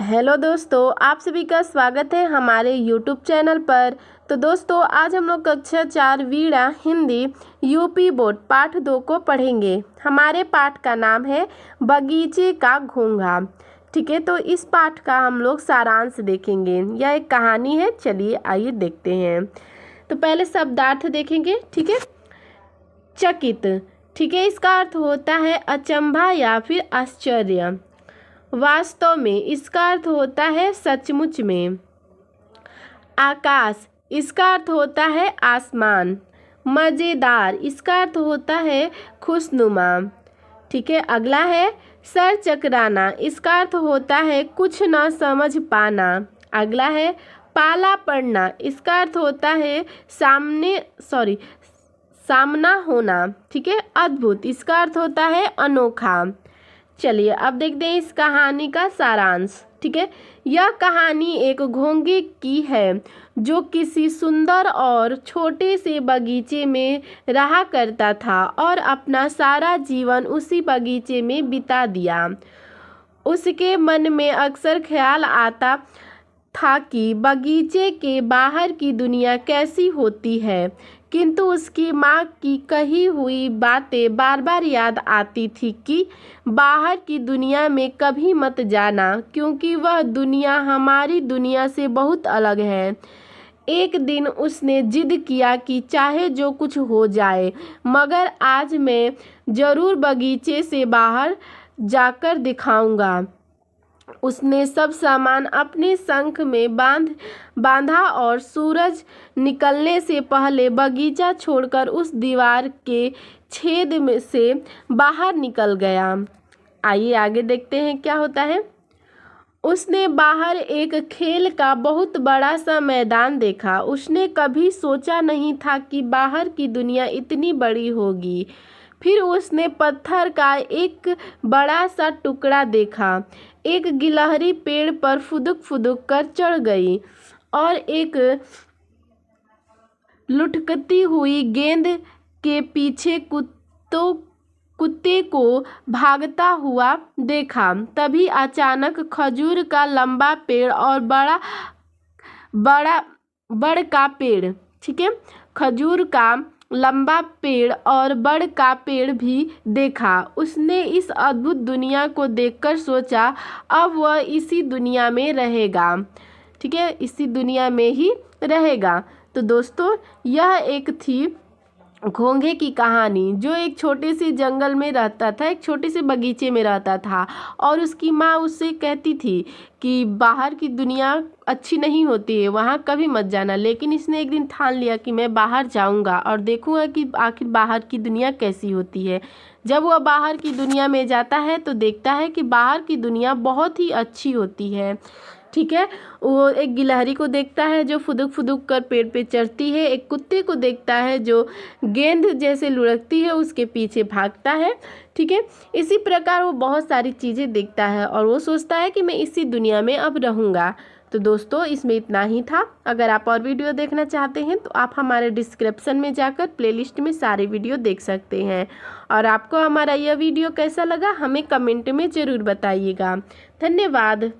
Hello दोस्तों, आप सभी का स्वागत है हमारे यूट्यूब चैनल पर। तो दोस्तों, आज हम लोग कक्षा 4 वीणा हिंदी यूपी बोर्ड पाठ 2 को पढ़ेंगे। हमारे पाठ का नाम है बगीचे का घोंघा। ठीक है, तो इस पाठ का हम लोग सारांश देखेंगे। यह एक कहानी है। चलिए आइए देखते हैं। तो पहले शब्दार्थ देखेंगे। ठीक है, चकित। ठीक है, इसका अर्थ होता है अचंभा या फिर आश्चर्य। वास्तव में इसका अर्थ होता है सचमुच में। आकाश, इसका अर्थ होता है आसमान। मज़ेदार, इसका अर्थ होता है खुशनुमा। ठीक है, अगला है सर चकराना, इसका अर्थ होता है कुछ न समझ पाना। अगला है पाला पड़ना, इसका अर्थ होता है सामना होना। ठीक है, अद्भुत, इसका अर्थ होता है अनोखा। चलिए अब देखते हैं इस कहानी का सारांश। ठीक है, यह कहानी एक घोंघे की है जो किसी सुंदर और छोटे से बगीचे में रहा करता था और अपना सारा जीवन उसी बगीचे में बिता दिया। उसके मन में अक्सर ख्याल आता था कि बगीचे के बाहर की दुनिया कैसी होती है, किंतु उसकी माँ की कही हुई बातें बार बार याद आती थी कि बाहर की दुनिया में कभी मत जाना, क्योंकि वह दुनिया हमारी दुनिया से बहुत अलग है। एक दिन उसने जिद किया कि चाहे जो कुछ हो जाए, मगर आज मैं ज़रूर बगीचे से बाहर जाकर दिखाऊंगा। उसने सब सामान अपने शंख में बांधा और सूरज निकलने से पहले बगीचा छोड़कर उस दीवार के छेद में से बाहर निकल गया। आइए आगे देखते हैं क्या होता है। उसने बाहर एक खेल का बहुत बड़ा सा मैदान देखा। उसने कभी सोचा नहीं था कि बाहर की दुनिया इतनी बड़ी होगी। फिर उसने पत्थर का एक बड़ा सा टुकड़ा देखा। एक गिलहरी पेड़ पर फुदुक फुदुक कर चढ़ गई और एक लुढ़कती हुई गेंद के पीछे कुत्ते को भागता हुआ देखा। तभी अचानक खजूर का लंबा पेड़ और बड़ का पेड़, ठीक है, खजूर का लंबा पेड़ और बड़ का पेड़ भी देखा। उसने इस अद्भुत दुनिया को देखकर सोचा अब वह इसी दुनिया में रहेगा। ठीक है, इसी दुनिया में ही रहेगा। तो दोस्तों, यह एक थी घोंघे की कहानी, जो एक छोटे से जंगल में रहता था, एक छोटे से बगीचे में रहता था और उसकी माँ उससे कहती थी कि बाहर की दुनिया अच्छी नहीं होती है, वहाँ कभी मत जाना। लेकिन इसने एक दिन ठान लिया कि मैं बाहर जाऊँगा और देखूँगा कि आखिर बाहर की दुनिया कैसी होती है। जब वह बाहर की दुनिया में जाता है तो देखता है कि बाहर की दुनिया बहुत ही अच्छी होती है। ठीक है, वो एक गिलहरी को देखता है जो फुदुक फुदुक कर पेड़ पे चढ़ती है। एक कुत्ते को देखता है जो गेंद जैसे लुढ़कती है उसके पीछे भागता है। ठीक है, इसी प्रकार वो बहुत सारी चीज़ें देखता है और वो सोचता है कि मैं इसी दुनिया में अब रहूँगा। तो दोस्तों, इसमें इतना ही था। अगर आप और वीडियो देखना चाहते हैं तो आप हमारे डिस्क्रिप्शन में जाकर प्लेलिस्ट में सारे वीडियो देख सकते हैं। और आपको हमारा यह वीडियो कैसा लगा हमें कमेंट में ज़रूर बताइएगा। धन्यवाद।